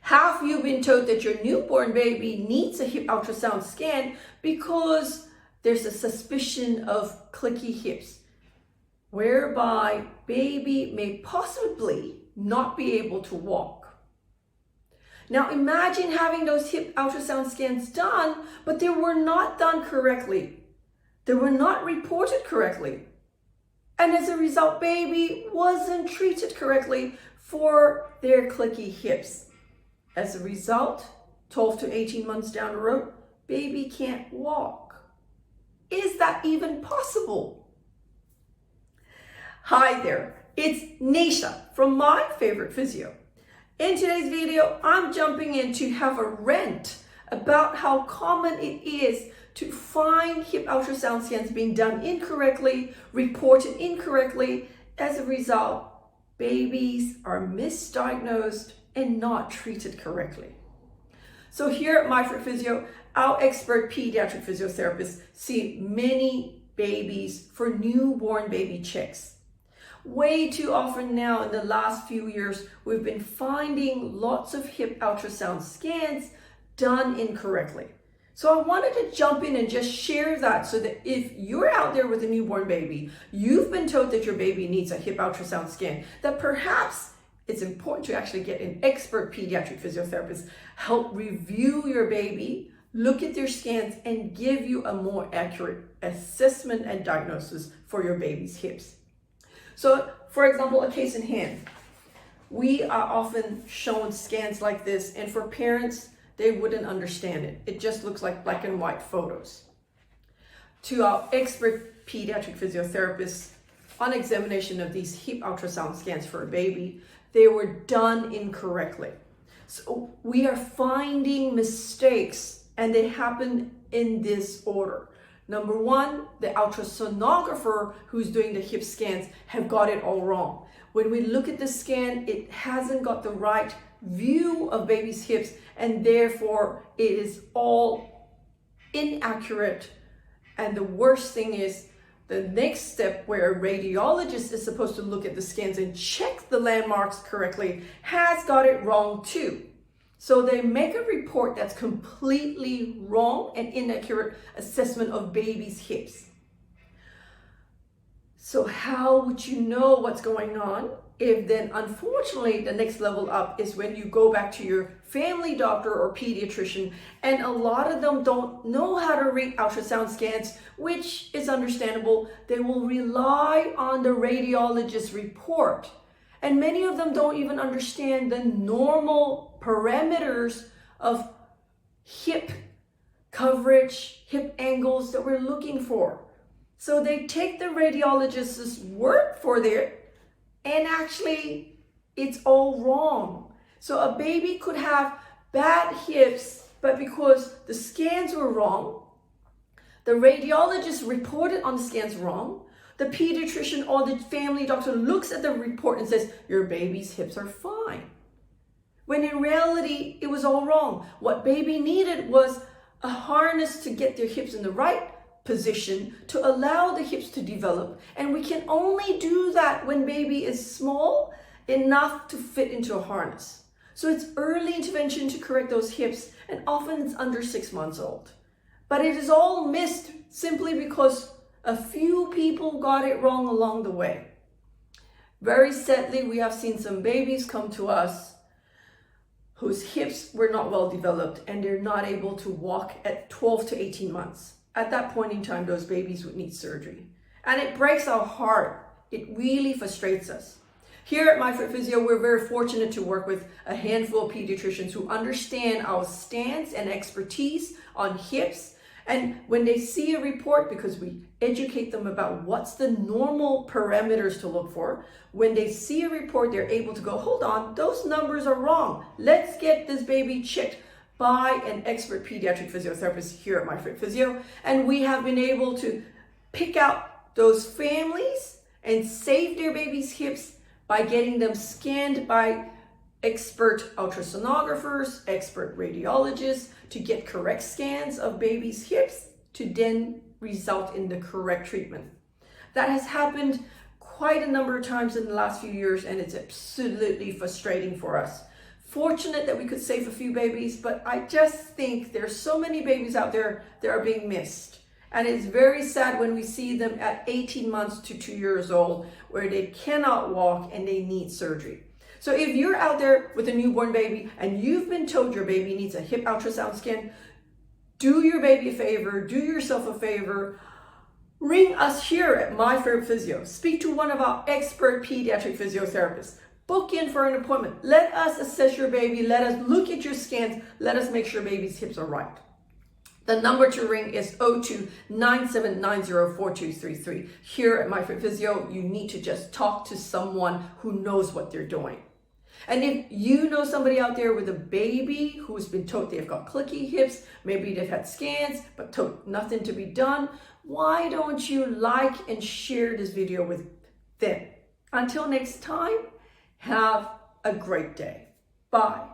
Have you been told that your newborn baby needs a hip ultrasound scan because there's a suspicion of clicky hips, whereby baby may possibly not be able to walk? Now imagine having those hip ultrasound scans done, but they were not done correctly. They were not reported correctly. And as a result, baby wasn't treated correctly for their clicky hips. As a result, 12 to 18 months down the road, baby can't walk. Is that even possible? Hi there, it's Neesha from My Favourite Physio. In today's video, I'm jumping in to have a rant about how common it is to find hip ultrasound scans being done incorrectly, reported incorrectly. As a result, babies are misdiagnosed and not treated correctly. So here at My Favourite Physio, our expert pediatric physiotherapists see many babies for newborn baby checks. Way too often now in the last few years, we've been finding lots of hip ultrasound scans done incorrectly. So I wanted to jump in and just share that so that if you're out there with a newborn baby, you've been told that your baby needs a hip ultrasound scan, that perhaps it's important to actually get an expert pediatric physiotherapist, help review your baby, look at their scans, and give you a more accurate assessment and diagnosis for your baby's hips. So, for example, a case in hand. We are often shown scans like this, and for parents, they wouldn't understand it. It just looks like black and white photos. To our expert pediatric physiotherapists, on examination of these hip ultrasound scans for a baby, they were done incorrectly. So we are finding mistakes, and they happen in this order. Number one, the ultrasonographer who's doing the hip scans have got it all wrong. When we look at the scan, it hasn't got the right view of baby's hips, and therefore it is all inaccurate. And the worst thing is, the next step, where a radiologist is supposed to look at the scans and check the landmarks correctly, has got it wrong too. So they make a report that's completely wrong and inaccurate assessment of baby's hips. So how would you know what's going on if then, unfortunately, the next level up is when you go back to your family doctor or pediatrician, and a lot of them don't know how to read ultrasound scans, which is understandable. They will rely on the radiologist's report. And many of them don't even understand the normal parameters of hip coverage, hip angles that we're looking for. So they take the radiologist's word for it, and actually it's all wrong. So a baby could have bad hips, but because the scans were wrong, the radiologist reported on the scans wrong, the pediatrician or the family doctor looks at the report and says, your baby's hips are fine. When in reality, it was all wrong. What baby needed was a harness to get their hips in the right position to allow the hips to develop. And we can only do that when baby is small enough to fit into a harness. So it's early intervention to correct those hips, and often it's under 6 months old. But it is all missed simply because a few people got it wrong along the way. Very sadly, we have seen some babies come to us whose hips were not well developed, and they're not able to walk at 12 to 18 months. At that point in time, those babies would need surgery. And it breaks our heart. It really frustrates us. Here at My Favourite Physio, we're very fortunate to work with a handful of pediatricians who understand our stance and expertise on hips. And when they see a report, because we educate them about what's the normal parameters to look for, when they see a report, they're able to go, hold on, those numbers are wrong. Let's get this baby checked by an expert pediatric physiotherapist here at My Favourite Physio. And we have been able to pick out those families and save their baby's hips by getting them scanned by expert ultrasonographers, expert radiologists, to get correct scans of baby's hips to then result in the correct treatment. That has happened quite a number of times in the last few years, and it's absolutely frustrating for us. fortunate that we could save a few babies, but I just think there's so many babies out there that are being missed. And it's very sad when we see them at 18 months to 2 years old where they cannot walk and they need surgery. So if you're out there with a newborn baby and you've been told your baby needs a hip ultrasound scan, do your baby a favor, do yourself a favor. Ring us here at My Favourite Physio. Speak to one of our expert pediatric physiotherapists. Book in for an appointment. Let us assess your baby. Let us look at your scans. Let us make sure baby's hips are right. The number to ring is 02-9790-4233. Here at My Favourite Physio, you need to just talk to someone who knows what they're doing. And if you know somebody out there with a baby who's been told they've got clicky hips, maybe they've had scans, but told nothing to be done, why don't you like and share this video with them? Until next time, have a great day. Bye.